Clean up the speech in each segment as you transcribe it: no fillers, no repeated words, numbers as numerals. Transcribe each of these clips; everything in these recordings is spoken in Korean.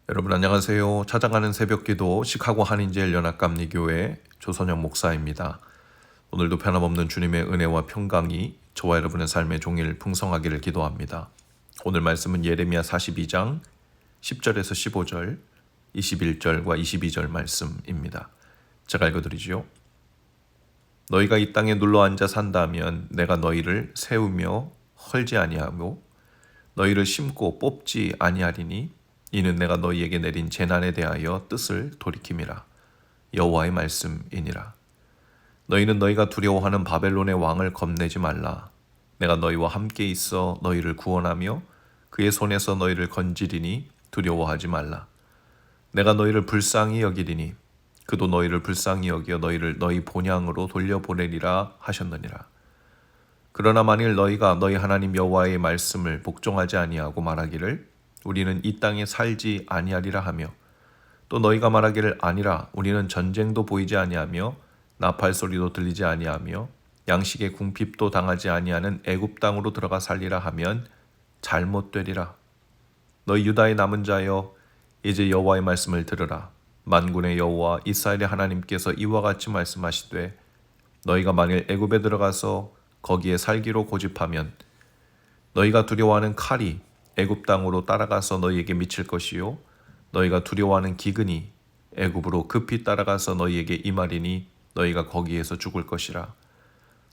여러분 안녕하세요. 찾아가는 새벽기도 시카고 한인제일연합감리교회 조선영 목사입니다. 오늘도 변함없는 주님의 은혜와 평강이 저와 여러분의 삶의 종일 풍성하기를 기도합니다. 오늘 말씀은 예레미야 42장 10절에서 15절, 21절과 22절 말씀입니다. 제가 읽어드리지요. 너희가 이 땅에 눌러앉아 산다면 내가 너희를 세우며 헐지 아니하고 너희를 심고 뽑지 아니하리니 이는 내가 너희에게 내린 재난에 대하여 뜻을 돌이킴이라. 여호와의 말씀이니라. 너희는 너희가 두려워하는 바벨론의 왕을 겁내지 말라. 내가 너희와 함께 있어 너희를 구원하며 그의 손에서 너희를 건지리니 두려워하지 말라. 내가 너희를 불쌍히 여기리니 그도 너희를 불쌍히 여겨 너희를 너희 본향으로 돌려보내리라 하셨느니라. 그러나 만일 너희가 너희 하나님 여호와의 말씀을 복종하지 아니하고 말하기를 우리는 이 땅에 살지 아니하리라 하며 또 너희가 말하기를 아니라 우리는 전쟁도 보이지 아니하며 나팔 소리도 들리지 아니하며 양식의 궁핍도 당하지 아니하는 애굽 땅으로 들어가 살리라 하면 잘못되리라. 너희 유다의 남은 자여 이제 여호와의 말씀을 들으라. 만군의 여호와 이스라엘의 하나님께서 이와 같이 말씀하시되 너희가 만일 애굽에 들어가서 거기에 살기로 고집하면 너희가 두려워하는 칼이 애굽 땅으로 따라가서 너희에게 미칠 것이요 너희가 두려워하는 기근이 애굽으로 급히 따라가서 너희에게 임하리니 너희가 거기에서 죽을 것이라.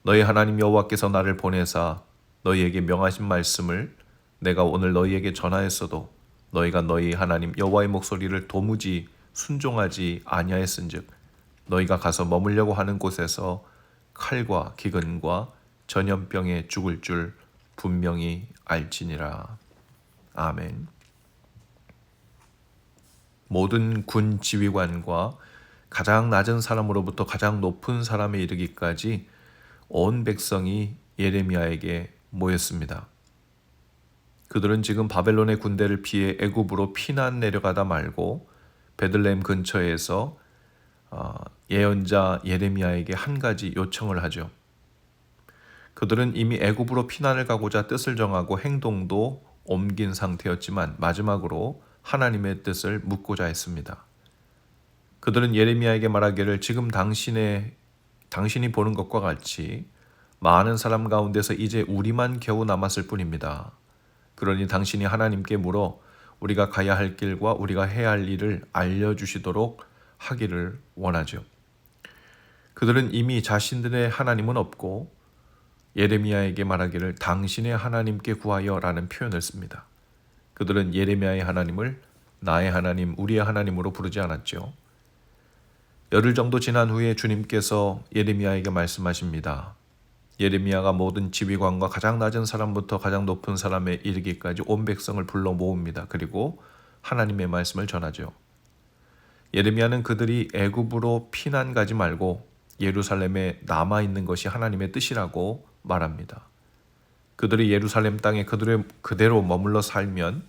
너희 하나님 여호와께서 나를 보내사 너희에게 명하신 말씀을 내가 오늘 너희에게 전하였어도 너희가 너희 하나님 여호와의 목소리를 도무지 순종하지 아니하였은즉 너희가 가서 머물려고 하는 곳에서 칼과 기근과 전염병에 죽을 줄 분명히 알지니라. 아멘. 모든 군 지휘관과 가장 낮은 사람으로부터 가장 높은 사람에 이르기까지 온 백성이 예레미야에게 모였습니다. 그들은 지금 바벨론의 군대를 피해 애굽으로 피난 내려가다 말고 베들레헴 근처에서 예언자 예레미야에게 한 가지 요청을 하죠. 그들은 이미 애굽으로 피난을 가고자 뜻을 정하고 행동도 옮긴 상태였지만 마지막으로 하나님의 뜻을 묻고자 했습니다. 그들은 예레미야에게 말하기를 지금 당신이 보는 것과 같이 많은 사람 가운데서 이제 우리만 겨우 남았을 뿐입니다. 그러니 당신이 하나님께 물어 우리가 가야 할 길과 우리가 해야 할 일을 알려주시도록 하기를 원하죠. 그들은 이미 자신들의 하나님은 없고 예레미야에게 말하기를 당신의 하나님께 구하여 라는 표현을 씁니다. 그들은 예레미야의 하나님을 나의 하나님, 우리의 하나님으로 부르지 않았죠. 열흘 정도 지난 후에 주님께서 예레미야에게 말씀하십니다. 예레미야가 모든 지휘관과 가장 낮은 사람부터 가장 높은 사람에 이르기까지 온 백성을 불러 모읍니다. 그리고 하나님의 말씀을 전하죠. 예레미야는 그들이 애굽으로 피난 가지 말고 예루살렘에 남아있는 것이 하나님의 뜻이라고 말합니다. 그들이 예루살렘 땅에 그대로 머물러 살면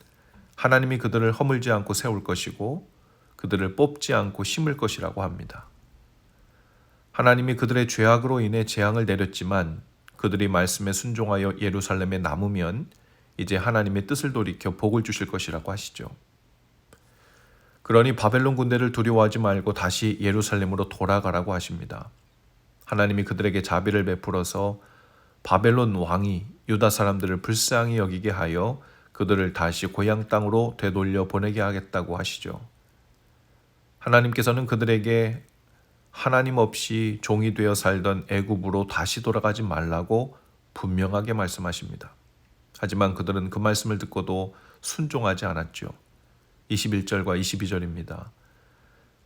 하나님이 그들을 허물지 않고 세울 것이고 그들을 뽑지 않고 심을 것이라고 합니다. 하나님이 그들의 죄악으로 인해 재앙을 내렸지만 그들이 말씀에 순종하여 예루살렘에 남으면 이제 하나님의 뜻을 돌이켜 복을 주실 것이라고 하시죠. 그러니 바벨론 군대를 두려워하지 말고 다시 예루살렘으로 돌아가라고 하십니다. 하나님이 그들에게 자비를 베풀어서 바벨론 왕이 유다 사람들을 불쌍히 여기게 하여 그들을 다시 고향 땅으로 되돌려 보내게 하겠다고 하시죠. 하나님께서는 그들에게 하나님 없이 종이 되어 살던 애굽으로 다시 돌아가지 말라고 분명하게 말씀하십니다. 하지만 그들은 그 말씀을 듣고도 순종하지 않았죠. 21절과 22절입니다.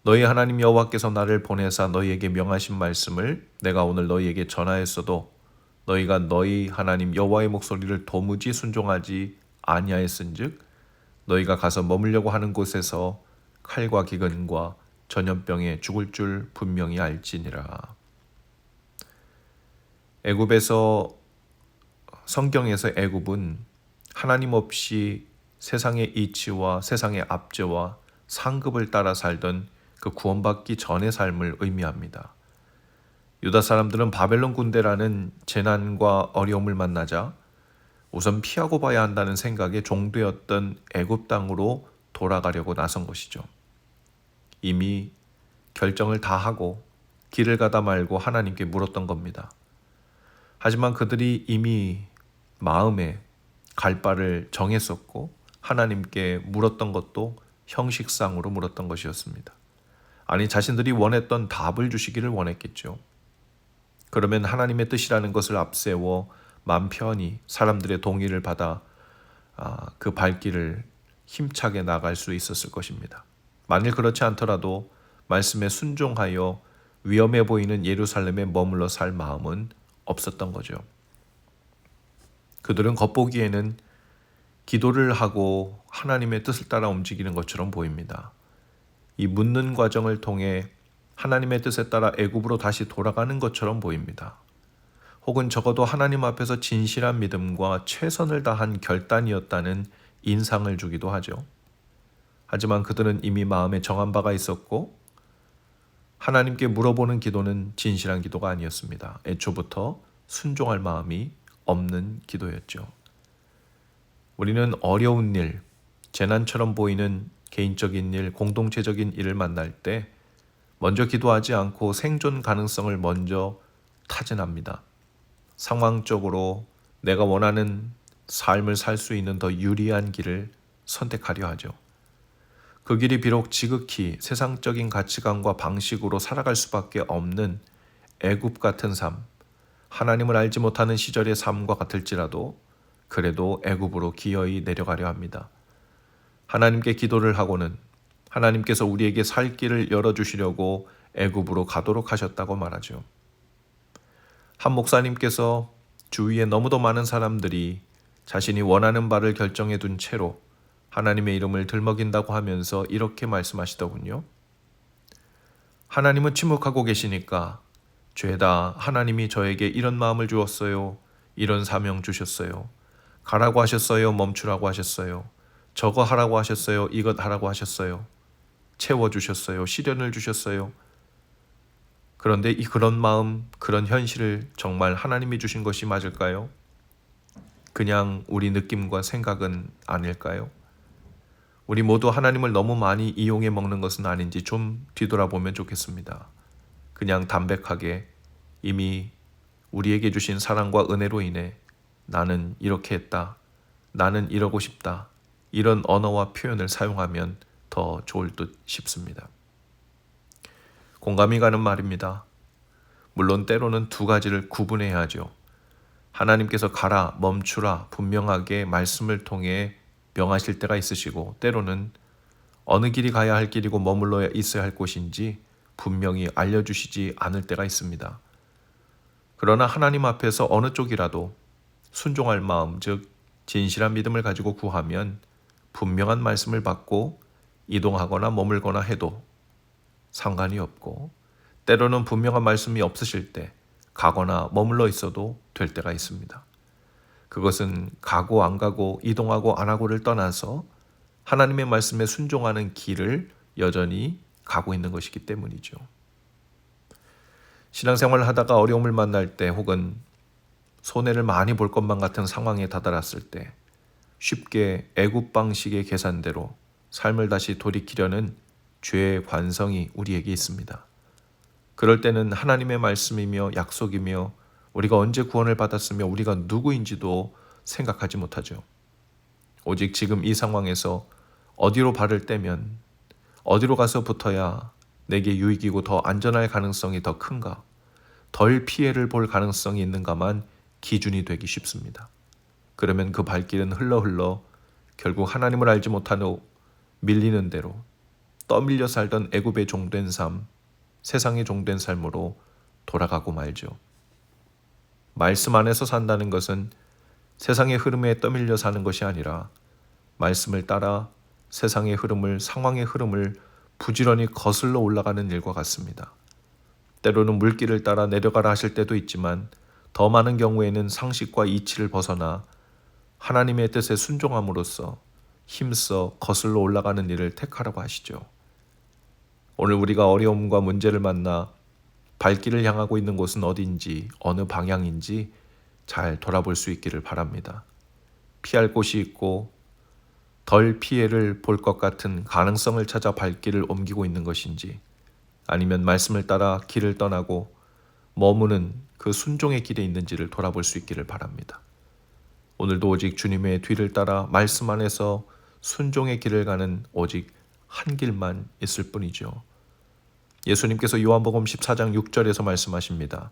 너희 하나님 여호와께서 나를 보내사 너희에게 명하신 말씀을 내가 오늘 너희에게 전하였어도 너희가 너희 하나님 여호와의 목소리를 도무지 순종하지 아니하였은즉 너희가 가서 머물려고 하는 곳에서 칼과 기근과 전염병에 죽을 줄 분명히 알지니라. 성경에서 애굽은 하나님 없이 세상의 이치와 세상의 압제와 상급을 따라 살던 그 구원받기 전의 삶을 의미합니다. 유다 사람들은 바벨론 군대라는 재난과 어려움을 만나자 우선 피하고 봐야 한다는 생각에 종되었던 애굽 땅으로 돌아가려고 나선 것이죠. 이미 결정을 다 하고 길을 가다 말고 하나님께 물었던 겁니다. 하지만 그들이 이미 마음에 갈 바를 정했었고 하나님께 물었던 것도 형식상으로 물었던 것이었습니다. 아니, 자신들이 원했던 답을 주시기를 원했겠죠. 그러면 하나님의 뜻이라는 것을 앞세워 맘 편히 사람들의 동의를 받아 그 발길을 힘차게 나갈 수 있었을 것입니다. 만일 그렇지 않더라도 말씀에 순종하여 위험해 보이는 예루살렘에 머물러 살 마음은 없었던 거죠. 그들은 겉보기에는 기도를 하고 하나님의 뜻을 따라 움직이는 것처럼 보입니다. 이 묻는 과정을 통해 하나님의 뜻에 따라 애굽으로 다시 돌아가는 것처럼 보입니다. 혹은 적어도 하나님 앞에서 진실한 믿음과 최선을 다한 결단이었다는 인상을 주기도 하죠. 하지만 그들은 이미 마음에 정한 바가 있었고 하나님께 물어보는 기도는 진실한 기도가 아니었습니다. 애초부터 순종할 마음이 없는 기도였죠. 우리는 어려운 일, 재난처럼 보이는 개인적인 일, 공동체적인 일을 만날 때 먼저 기도하지 않고 생존 가능성을 먼저 타진합니다. 상황적으로 내가 원하는 삶을 살 수 있는 더 유리한 길을 선택하려 하죠. 그 길이 비록 지극히 세상적인 가치관과 방식으로 살아갈 수밖에 없는 애굽 같은 삶, 하나님을 알지 못하는 시절의 삶과 같을지라도 그래도 애굽으로 기어이 내려가려 합니다. 하나님께 기도를 하고는 하나님께서 우리에게 살 길을 열어주시려고 애굽으로 가도록 하셨다고 말하죠. 한 목사님께서 주위에 너무도 많은 사람들이 자신이 원하는 바를 결정해 둔 채로 하나님의 이름을 들먹인다고 하면서 이렇게 말씀하시더군요. 하나님은 침묵하고 계시니까 죄다 하나님이 저에게 이런 마음을 주었어요. 이런 사명 주셨어요. 가라고 하셨어요. 멈추라고 하셨어요. 저거 하라고 하셨어요. 이것 하라고 하셨어요. 채워주셨어요. 시련을 주셨어요. 그런데 그런 마음, 그런 현실을 정말 하나님이 주신 것이 맞을까요? 그냥 우리 느낌과 생각은 아닐까요? 우리 모두 하나님을 너무 많이 이용해 먹는 것은 아닌지 좀 뒤돌아보면 좋겠습니다. 그냥 담백하게 이미 우리에게 주신 사랑과 은혜로 인해 나는 이렇게 했다, 나는 이러고 싶다, 이런 언어와 표현을 사용하면 더 좋을 듯 싶습니다. 공감이 가는 말입니다. 물론 때로는 두 가지를 구분해야 하죠. 하나님께서 가라, 멈추라 분명하게 말씀을 통해 명하실 때가 있으시고 때로는 어느 길이 가야 할 길이고 머물러 있어야 할 곳인지 분명히 알려주시지 않을 때가 있습니다. 그러나 하나님 앞에서 어느 쪽이라도 순종할 마음, 즉 진실한 믿음을 가지고 구하면 분명한 말씀을 받고 이동하거나 머물거나 해도 상관이 없고 때로는 분명한 말씀이 없으실 때 가거나 머물러 있어도 될 때가 있습니다. 그것은 가고 안 가고 이동하고 안 하고를 떠나서 하나님의 말씀에 순종하는 길을 여전히 가고 있는 것이기 때문이죠. 신앙생활을 하다가 어려움을 만날 때 혹은 손해를 많이 볼 것만 같은 상황에 다다랐을 때 쉽게 애굽 방식의 계산대로 삶을 다시 돌이키려는 죄의 관성이 우리에게 있습니다. 그럴 때는 하나님의 말씀이며 약속이며 우리가 언제 구원을 받았으며 우리가 누구인지도 생각하지 못하죠. 오직 지금 이 상황에서 어디로 발을 떼면 어디로 가서 붙어야 내게 유익이고 더 안전할 가능성이 더 큰가, 덜 피해를 볼 가능성이 있는가만 기준이 되기 쉽습니다. 그러면 그 발길은 흘러 결국 하나님을 알지 못하고 밀리는 대로 떠밀려 살던 애굽의 종된 삶, 세상의 종된 삶으로 돌아가고 말죠. 말씀 안에서 산다는 것은 세상의 흐름에 떠밀려 사는 것이 아니라 말씀을 따라 세상의 흐름을, 상황의 흐름을 부지런히 거슬러 올라가는 일과 같습니다. 때로는 물길을 따라 내려가라 하실 때도 있지만 더 많은 경우에는 상식과 이치를 벗어나 하나님의 뜻에 순종함으로써 힘써 거슬러 올라가는 일을 택하라고 하시죠. 오늘 우리가 어려움과 문제를 만나 발길을 향하고 있는 곳은 어딘지, 어느 방향인지 잘 돌아볼 수 있기를 바랍니다. 피할 곳이 있고 덜 피해를 볼 것 같은 가능성을 찾아 발길을 옮기고 있는 것인지, 아니면 말씀을 따라 길을 떠나고 머무는 그 순종의 길에 있는지를 돌아볼 수 있기를 바랍니다. 오늘도 오직 주님의 뒤를 따라 말씀 안에서 순종의 길을 가는 오직 한 길만 있을 뿐이죠. 예수님께서 요한복음 14장 6절에서 말씀하십니다.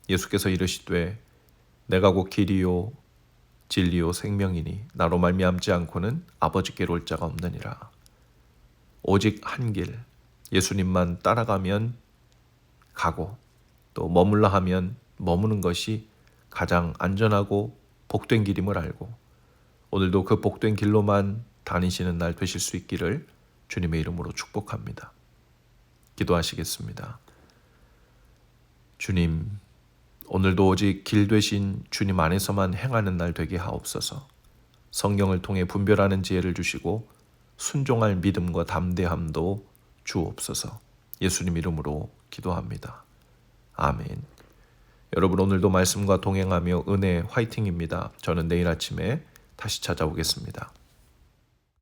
예수께서 이르시되 내가 곧 길이요 진리요 생명이니 나로 말미암지 않고는 아버지께로 올 자가 없느니라. 오직 한 길, 예수님만 따라가면 가고 또 머물라 하면 머무는 것이 가장 안전하고 복된 길임을 알고, 오늘도 그 복된 길로만 다니시는 날 되실 수 있기를 주님의 이름으로 축복합니다. 기도하시겠습니다. 주님, 오늘도 오직 길 되신 주님 안에서만 행하는 날 되게 하옵소서. 성령을 통해 분별하는 지혜를 주시고 순종할 믿음과 담대함도 주옵소서. 예수님 이름으로 기도합니다. 아멘. 여러분, 오늘도 말씀과 동행하며 은혜 화이팅입니다. 저는 내일 아침에 다시 찾아오겠습니다.